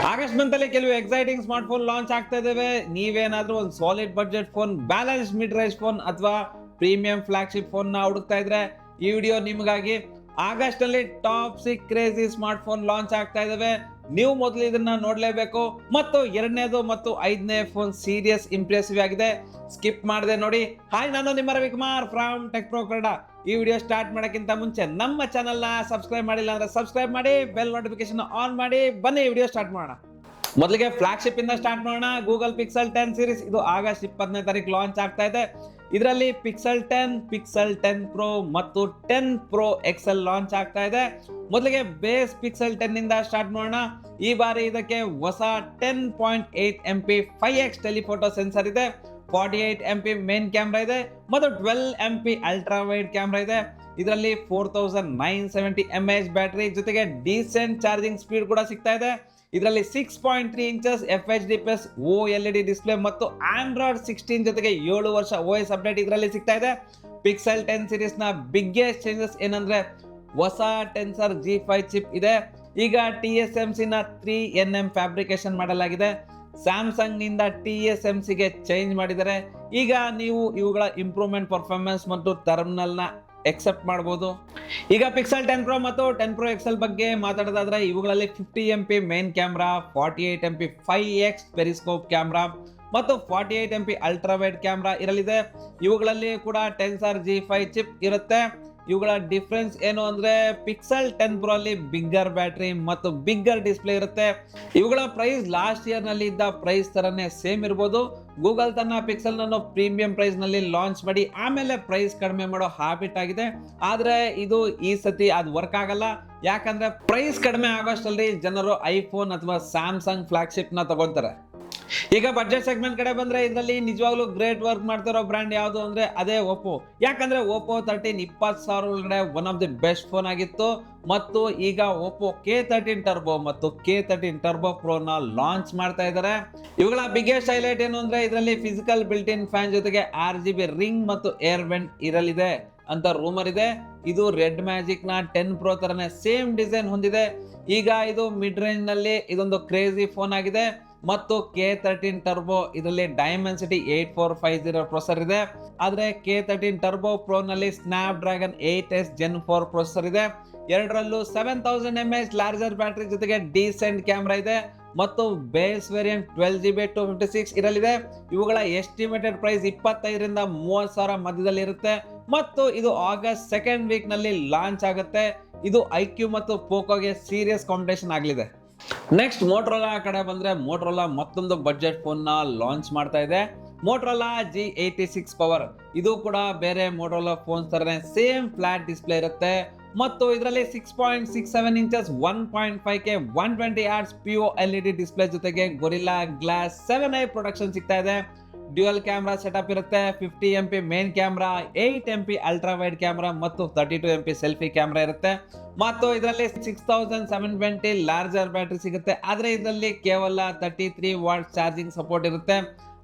August month ಅಲ್ಲಿ ಕೆಲವು exciting smart phone launch ಆಗ್ತಾ ಇದಾವೆ. ನೀವೇನಾದ್ರೂ ಒಂದು solid budget phone, balance mid range phone ಅಥವಾ ಪ್ರೀಮಿಯಂ ಫ್ಲಾಗ್ಶಿಪ್ ಫೋನ್ ನ ಹುಡುಕ್ತಾ ಇದ್ರೆ ಈ ವಿಡಿಯೋ ನಿಮಗಾಗಿ. ಆಗಸ್ಟ್ ಅಲ್ಲಿ top 6 crazy smart phone launch ಆಗ್ತಾ ಇದಾವೆ. ನೀವು ಮೊದಲು ಇದನ್ನ ನೋಡ್ಲೇಬೇಕು. ಮತ್ತು ಎರಡನೇದು ಮತ್ತು 5ನೇ ಫೋನ್ ಸೀರಿಯಸ್ ಇಂಪ್ರೆಸಿವ್ ಆಗಿದೆ, ಸ್ಕಿಪ್ ಮಾಡದೆ ನೋಡಿ. ಹಾಯ್, ನಾನು ನಿಮ್ಮ Ravikumar from tech pro Kannada. ಈ ವಿಡಿಯೋ ಸ್ಟಾರ್ಟ್ ಮಾಡೋಕ್ಕಿಂತ ಮುಂಚೆ ನಮ್ಮ ಚಾನಲ್ ನ ಸಬ್ಸ್ಕ್ರೈಬ್ ಮಾಡಿಲ್ಲ ಅಂದ್ರೆ ಸಬ್ಸ್ಕ್ರೈಬ್ ಮಾಡಿ, ಬೆಲ್ ನೋಟಿಫಿಕೇಶನ್ ಆನ್ ಮಾಡಿ. ಬನ್ನಿ ವಿಡಿಯೋ ಸ್ಟಾರ್ಟ್ ಮಾಡೋಣ. ಮೊದಲಿಗೆ ಫ್ಲಾಗ್ಶಿಪ್ ಇಂದ ಸ್ಟಾರ್ಟ್ ಮಾಡೋಣ. ಗೂಗಲ್ ಪಿಕ್ಸೆಲ್ 10 ಸೀರೀಸ್ ಇದು ಆಗಸ್ಟ್ 20ನೇ ತಾರೀಕು ಲಾಂಚ್ ಆಗ್ತಾ ಇದೆ. ಇದರಲ್ಲಿ ಪಿಕ್ಸೆಲ್ 10, ಪಿಕ್ಸೆಲ್ 10 ಪ್ರೋ ಮತ್ತು 10 ಪ್ರೋ ಎಕ್ಸೆಲ್ ಲಾಂಚ್ ಆಗ್ತಾ ಇದೆ. ಮೊದಲಿಗೆ ಬೇಸ್ ಪಿಕ್ಸೆಲ್ 10 ಇಂದ ಸ್ಟಾರ್ಟ್ ಮಾಡೋಣ. ಈ ಬಾರಿ ಇದಕ್ಕೆ ಹೊಸ 10.8 MP 5x ಟೆಲಿಫೋಟೋ ಸೆನ್ಸರ್ ಇದೆ, 48 MP ಮೇನ್ ಕ್ಯಾಮ್ರಾ ಇದೆ ಮತ್ತು 12 MP ಅಲ್ಟ್ರಾ ವೈಡ್ ಕ್ಯಾಮ್ರಾ ಇದೆ. ಇದರಲ್ಲಿ 4970 mAh ಬ್ಯಾಟರಿ ಜೊತೆಗೆ ಡೀಸೆಂಟ್ ಚಾರ್ಜಿಂಗ್ ಸ್ಪೀಡ್ ಕೂಡ ಸಿಗ್ತಾ ಇದೆ. ಇದರಲ್ಲಿ 6.3 ಇಂಚಸ್ FHD+ OLED ಡಿಸ್ಪ್ಲೇ ಮತ್ತು ಆಂಡ್ರಾಯ್ಡ್ 16 ಜೊತೆಗೆ 7 ವರ್ಷ OS ಅಪ್ಡೇಟ್ ಇದರಲ್ಲಿ ಸಿಗ್ತಾ ಇದೆ. ಪಿಕ್ಸೆಲ್ 10 ಸೀರೀಸ್ ನ ಬಿಗ್ಗೆಸ್ಟ್ ಚೇಂಜಸ್ ಏನಂದ್ರೆ ಹೊಸ ಟೆನ್ಸರ್ G5 ಚಿಪ್ ಇದೆ. ಈಗ TSMC ನ 3nm ಫ್ಯಾಬ್ರಿಕೇಶನ್ ಮಾಡಲಾಗಿದೆ. ಸ್ಯಾಮ್ಸಂಗ್ ನಿಂದ TSMC ಗೆ ಚೇಂಜ್ ಮಾಡಿದ್ದಾರೆ. ಈಗ ನೀವು ಇವುಗಳ ಇಂಪ್ರೂವ್ಮೆಂಟ್ ಪರ್ಫಾರ್ಮೆನ್ಸ್ ಮತ್ತು ಟರ್ಮಿನಲ್ ನ ಎಕ್ಸೆಪ್ಟ್ ಮಾಡಬಹುದು. ಈಗ ಪಿಕ್ಸೆಲ್ 10 ಪ್ರೋ ಮತ್ತು 10 ಪ್ರೋ ಎಕ್ಸೆಲ್ ಬಗ್ಗೆ ಮಾತಾಡೋದಾದ್ರೆ ಇವುಗಳಲ್ಲಿ 50 MP main camera, 48 MP 5x periscope camera ಮತ್ತು 48 MP ಅಲ್ಟ್ರಾ ವೈಡ್ ಕ್ಯಾಮ್ರಾ ಇರಲಿದೆ. ಇವುಗಳಲ್ಲಿ ಕೂಡ ಟೆನ್ಸರ್ G5 ಚಿಪ್ ಇರುತ್ತೆ. ಇವುಗಳ ಡಿಫ್ರೆನ್ಸ್ ಏನು ಅಂದ್ರೆ ಪಿಕ್ಸೆಲ್ 10 ಪ್ರೋ ಅಲ್ಲಿ ಬಿಗ್ಗರ್ ಬ್ಯಾಟರಿ ಮತ್ತು ಬಿಗ್ಗರ್ ಡಿಸ್ಪ್ಲೇ ಇರುತ್ತೆ. ಇವುಗಳ ಪ್ರೈಸ್ ಲಾಸ್ಟ್ ಇಯರ್ ನಲ್ಲಿ ಇದ್ದ ಪ್ರೈಸ್ ತರನೇ ಸೇಮ್ ಇರಬಹುದು. ಗೂಗಲ್ ತನ್ನ ಪಿಕ್ಸೆಲ್ ನನ್ನು ಪ್ರೀಮಿಯಂ ಪ್ರೈಸ್ ನಲ್ಲಿ ಲಾಂಚ್ ಮಾಡಿ ಆಮೇಲೆ ಪ್ರೈಸ್ ಕಡಿಮೆ ಮಾಡೋ ಹ್ಯಾಬಿಟ್ ಆಗಿದೆ. ಆದ್ರೆ ಇದು ಈ ಸತಿ ಅದು ವರ್ಕ್ ಆಗಲ್ಲ. ಯಾಕಂದ್ರೆ ಪ್ರೈಸ್ ಕಡಿಮೆ ಆಗೋಷ್ಟಲ್ಲಿ ಜನರು ಐಫೋನ್ ಅಥವಾ ಸ್ಯಾಮ್ಸಂಗ್ ಫ್ಲಾಗ್ಶಿಪ್ ನ ತಗೊಳ್ತಾರೆ. ಈಗ ಬಡ್ಜೆಟ್ ಸೆಗ್ಮೆಂಟ್ ಕಡೆ ಬಂದ್ರೆ ಇದರಲ್ಲಿ ನಿಜವಾಗ್ಲೂ ಗ್ರೇಟ್ ವರ್ಕ್ ಮಾಡ್ತಿರೋ ಬ್ರ್ಯಾಂಡ್ ಯಾವುದು ಅಂದ್ರೆ ಅದೇ ಓಪೋ. ಯಾಕಂದ್ರೆ ಓಪೋ 13 20,000 ಒಳಗಡೆ one of the best phone ಆಗಿತ್ತು. ಮತ್ತು ಈಗ ಓಪೋ K13 ಟರ್ಬೋ ಮತ್ತು K13 ಟರ್ಬೋ ಪ್ರೋ ನ ಲಾಂಚ್ ಮಾಡ್ತಾ ಇದ್ದಾರೆ. ಇವುಗಳ ಬಿಗ್ಗೆಸ್ಟ್ ಹೈಲೈಟ್ ಏನು ಅಂದ್ರೆ ಇದರಲ್ಲಿ ಫಿಸಿಕಲ್ ಬಿಲ್ಟ್ ಇನ್ ಫ್ಯಾನ್ ಜೊತೆಗೆ RGB ರಿಂಗ್ ಮತ್ತು ಏರ್ ವೆಂಟ್ ಇರಲಿದೆ ಅಂತ ರೂಮರ್ ಇದೆ. ಇದು ರೆಡ್ ಮ್ಯಾಜಿಕ್ ನ 10 ಪ್ರೋ ತರನೇ ಸೇಮ್ ಡಿಸೈನ್ ಹೊಂದಿದೆ. ಈಗ ಇದು ಮಿಡ್ ರೇಂಜ್ ನಲ್ಲಿ ಇದೊಂದು ಕ್ರೇಜಿ ಫೋನ್ ಆಗಿದೆ. ಮತ್ತು K13 ಟರ್ಬೋ ಇದರಲ್ಲಿ ಡೈಮೆನ್ಸಿಟಿ 8450 ಪ್ರೊಸೆಸರ್ ಇದೆ. ಆದ್ರೆ K13 ಟರ್ಬೋ ಪ್ರೋ ನಲ್ಲಿ snap dragon 8s Gen 4 processor ಇದೆ. ಎರಡರಲ್ಲೂ 7000 mAh ಲಾರ್ಜರ್ ಬ್ಯಾಟರಿ ಜೊತೆಗೆ ಡೀಸೆಂಟ್ ಕ್ಯಾಮ್ರಾ ಇದೆ. ಮತ್ತು ಬೇಸ್ ವೇರಿಯಂಟ್ 12GB 256 ಇರಲಿದೆ. ಇವುಗಳ ಎಸ್ಟಿಮೇಟೆಡ್ ಪ್ರೈಸ್ 25,000 ರಿಂದ 30,000 ಮಧ್ಯದಲ್ಲಿ ಇರುತ್ತೆ. ಮತ್ತು ಇದು ಆಗಸ್ಟ್ 2nd ವೀಕ್ ನಲ್ಲಿ ಲಾಂಚ್ ಆಗುತ್ತೆ. ಇದು IQ ಮತ್ತು ಪೋಕೋಗೆ ಸೀರಿಯಸ್ ಕಾಂಪಿಟೇಷನ್ ಆಗಲಿದೆ. ನೆಕ್ಸ್ಟ್ ಮೋಟರೋಲಾ ಕಡೆ ಬಂದ್ರೆ ಮೋಟರೋಲಾ ಮತ್ತೊಂದು ಬಡ್ಜೆಟ್ ಫೋನ್ ನ ಲಾಂಚ್ ಮಾಡ್ತಾ ಇದೆ. Motorola G86 power. ಇದು ಕೂಡ ಬೇರೆ ಮೋಟರೋಲಾ ಫೋನ್ಸ್ ತರನೇ ಸೇಮ್ ಫ್ಲಾಟ್ ಡಿಸ್ಪ್ಲೇ ಇರುತ್ತೆ. ಮತ್ತು ಇದರಲ್ಲಿ 6.67 inches 1.5K 120 Hz POLED display ಜೊತೆಗೆ ಗೊರಿಲ್ಲಾ ಗ್ಲಾಸ್ 7i ಪ್ರೊಡಕ್ಷನ್ ಸಿಗ್ತಾ ಇದೆ. ಡ್ಯುಯಲ್ ಕ್ಯಾಮ್ರಾ ಸೆಟಪ್ ಇರುತ್ತೆ. 50 MP main camera, 8 MP ultra wide camera ಮತ್ತು 32 MP ಸೆಲ್ಫಿ ಕ್ಯಾಮ್ರಾ ಇರುತ್ತೆ. ಮತ್ತು ಇದರಲ್ಲಿ 6720 ಲಾರ್ಜರ್ ಬ್ಯಾಟರಿ ಸಿಗುತ್ತೆ. ಆದ್ರೆ ಇದರಲ್ಲಿ ಕೇವಲ 33 ವಾಟ್ ಚಾರ್ಜಿಂಗ್ ಸಪೋರ್ಟ್ ಇರುತ್ತೆ.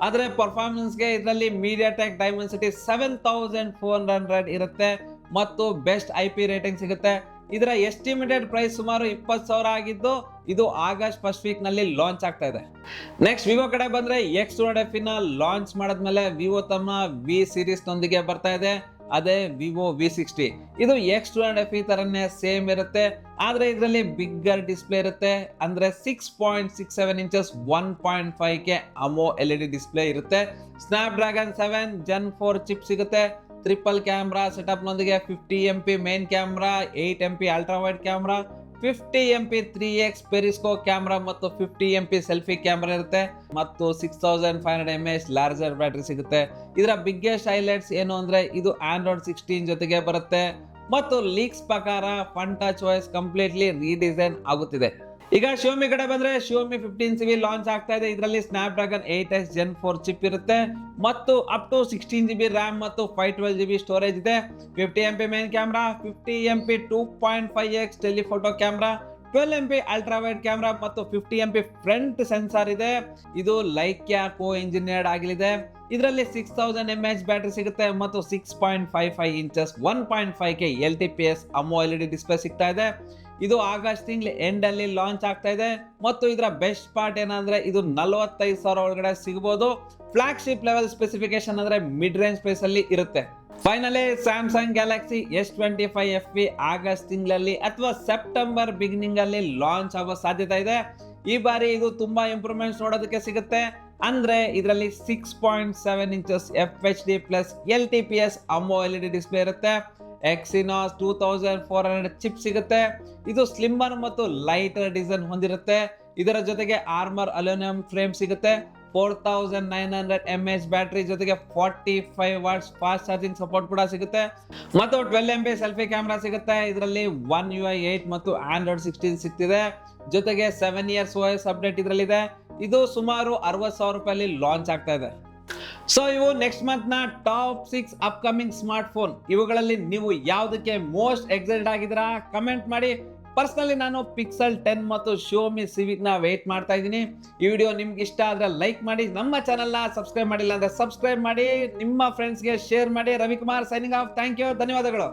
ಆದ್ರೆ ಪರ್ಫಾರ್ಮೆನ್ಸ್ಗೆ ಇದರಲ್ಲಿ ಮೀಡಿಯಾಟೆಕ್ ಡೈಮೆನ್ಸಿಟಿ 7400 ಇರುತ್ತೆ ಮತ್ತು ಬೆಸ್ಟ್ IP ರೇಟಿಂಗ್ ಸಿಗುತ್ತೆ. ಇದರ ಎಸ್ಟಿಮೇಟೆಡ್ ಪ್ರೈಸ್ ಸುಮಾರು 20,000 ಆಗಿದ್ದು ಇದು ಆಗಸ್ಟ್ 1st ವೀಕ್ ನಲ್ಲಿ ಲಾಂಚ್ ಆಗ್ತಾ ಇದೆ. ನೆಕ್ಸ್ಟ್ ವಿವೋ ಕಡೆ ಬಂದ್ರೆ X200 ನ ಲಾಂಚ್ ಮಾಡಿದ್ಮೇಲೆ ವಿವೋ ತಮ್ಮ V ಸೀರೀಸ್ ನೊಂದಿಗೆ ಬರ್ತಾ ಇದೆ. ಅದೇ ವಿವೋ V60. ಇದು X200 ತರನೇ ಸೇಮ್ ಇರುತ್ತೆ. ಆದ್ರೆ ಇದರಲ್ಲಿ ಬಿಗ್ಗರ್ ಡಿಸ್ಪ್ಲೇ ಇರುತ್ತೆ. ಅಂದ್ರೆ 6.67 ಇಂಚಸ್ 1.5K AMOLED ಡಿಸ್ಪ್ಲೇ ಇರುತ್ತೆ. ಸ್ನ್ಯಾಪ್ ಡ್ರ್ಯಾಗನ್ 7 Gen 4 ಚಿಪ್ ಸಿಗುತ್ತೆ. ಟ್ರಿಪಲ್ ಕ್ಯಾಮ್ರಾ ಸೆಟಪ್ ನೊಂದಿಗೆ 50 MP main camera, 8 MP ultra wide camera, 50 MP 3x periscope camera ಮತ್ತು 50 MP ಸೆಲ್ಫಿ ಕ್ಯಾಮ್ರಾ ಇರುತ್ತೆ. ಮತ್ತು 6500 mAh ಲಾರ್ಜರ್ ಬ್ಯಾಟರಿ ಸಿಗುತ್ತೆ. ಇದರ ಬಿಗ್ಗೆಸ್ಟ್ ಹೈಲೈಟ್ಸ್ ಏನು ಅಂದ್ರೆ ಇದು ಆಂಡ್ರಾಯ್ಡ್ 16 ಜೊತೆಗೆ ಬರುತ್ತೆ. ಮತ್ತು ಲೀಕ್ಸ್ ಪ್ರಕಾರ fun touch voice completely redesign ಆಗುತ್ತಿದೆ. ಈಗ ಶಿಯೋಮಿ ಕಡೆ ಬಂದ್ರೆ ಶಿಯೋಮಿ 15CV ಲಾಂಚ್ ಆಗ್ತಾ ಇದೆ. ಇದರಲ್ಲಿ snap dragon 8s Gen 4 chip ಇರುತ್ತೆ ಮತ್ತು ಅಪ್ ಟು 16GB ರ್ಯಾಮ್ ಮತ್ತು 512GB ಸ್ಟೋರೇಜ್ ಇದೆ. 50 MP main camera, 50 MP 2.5x telephoto camera, 12 MP ultra wide camera ಮತ್ತು 50 MP ಫ್ರಂಟ್ ಸೆನ್ಸಾರ್ ಇದೆ. ಇದು ಲೈಕ್ಯಾ ಕೋ ಇಂಜಿನಿಯರ್ಡ್ ಆಗಲಿದೆ. ಇದರಲ್ಲಿ 6000 mAh ಬ್ಯಾಟರಿ ಸಿಗುತ್ತೆ ಮತ್ತು 6.55 inches 1.5K LTPS AMOLED display ಸಿಗ್ತಾ ಇದೆ. ಇದು ಆಗಸ್ಟ್ ತಿಂಗಳ ಎಂಡ್ ಅಲ್ಲಿ ಲಾಂಚ್ ಆಗ್ತಾ ಇದೆ ಮತ್ತು ಇದರ ಬೆಸ್ಟ್ ಪಾರ್ಟ್ ಏನಂದ್ರೆ ಇದು 45,000 ಒಳಗಡೆ ಸಿಗಬಹುದು. ಫ್ಲಾಗ್ಶಿಪ್ ಲೆವೆಲ್ ಸ್ಪೆಸಿಫಿಕೇಶನ್ ಅಂದ್ರೆ ಮಿಡ್ ರೇಂಜ್ ಪ್ರೈಸ್ ಅಲ್ಲಿ ಇರುತ್ತೆ. Finally Samsung Galaxy S25 FE August ತಿಂಗಳಲ್ಲಿ ಅಥವಾ ಸೆಪ್ಟೆಂಬರ್ ಬಿಗಿನಿಂಗ್ ಅಲ್ಲಿ ಲಾಂಚ್ ಆಗೋ ಸಾಧ್ಯತೆ ಇದೆ. ಈ ಬಾರಿ ಇದು ತುಂಬಾ ಇಂಪ್ರೂವ್ಮೆಂಟ್ಸ್ ನೋಡೋದಕ್ಕೆ ಸಿಗುತ್ತೆ. ಅಂದ್ರೆ ಇದರಲ್ಲಿ 6.7 inches FHD plus LTPS AMOLED display ಇರುತ್ತೆ. Exynos 2400 ಚಿಪ್ ಸಿಗುತ್ತೆ. ಇದು ಸ್ಲಿಮ್ಮರ್ ಮತ್ತು ಲೈಟರ್ ಡಿಸೈನ್ ಹೊಂದಿರುತ್ತೆ. ಇದರ ಜೊತೆಗೆ ಆರ್ಮರ್ ಅಲ್ಯೂಮಿನಿಯಂ ಫ್ರೇಮ್ ಸಿಗುತ್ತೆ. 4900 mAh ಬ್ಯಾಟರಿ ಜೊತೆಗೆ 45 ವಾಟ್ಸ್ ಫಾಸ್ಟ್ ಚಾರ್ಜಿಂಗ್ ಸಪೋರ್ಟ್ ಕೂಡ ಸಿಗುತ್ತೆ ಮತ್ತು 12 MP ಸೆಲ್ಫಿ ಕ್ಯಾಮೆರಾ ಸಿಗುತ್ತೆ. ಇದರಲ್ಲಿ One UI 8 ಮತ್ತು Android 16 ಸಿಗ್ತಿದೆ. ಜೊತೆಗೆ 7 years OS ಅಪ್ಡೇಟ್ ಇದರಲ್ಲಿದೆ. ಇದು ಸುಮಾರು 60,000 ರೂಪಾಯಲ್ಲಿ ಲಾಂಚ್ ಆಗ್ತಾ ಇದೆ. ಸೊ ಇವು ನೆಕ್ಸ್ಟ್ ಮಂತ್ ನ ಟಾಪ್ 6 ಅಪ್ಕಮಿಂಗ್ ಸ್ಮಾರ್ಟ್ ಫೋನ್. ಇವುಗಳಲ್ಲಿ ನೀವು ಯಾವುದಕ್ಕೆ ಮೋಸ್ಟ್ ಎಕ್ಸೈಟೆಡ್ ಆಗಿದ್ದೀರಾ ಕಮೆಂಟ್ ಮಾಡಿ. ಪರ್ಸನಲಿ ನಾನು Pixel 10 ಮತ್ತು Xiaomi Civic ನ ವೇಟ್ ಮಾಡ್ತಾ ಇದ್ದೀನಿ. ಈ ವಿಡಿಯೋ ನಿಮ್ಗೆ ಇಷ್ಟ ಆದ್ರೆ ಲೈಕ್ ಮಾಡಿ, ನಮ್ಮ ಚಾನೆಲ್ ನ ಸಬ್ಸ್ಕ್ರೈಬ್ ಮಾಡಿಲ್ಲ ಅಂದ್ರೆ ಸಬ್ಸ್ಕ್ರೈಬ್ ಮಾಡಿ, ನಿಮ್ಮ ಫ್ರೆಂಡ್ಸ್ಗೆ ಶೇರ್ ಮಾಡಿ. Ravikumar signing off. Thank you, ಧನ್ಯವಾದಗಳು.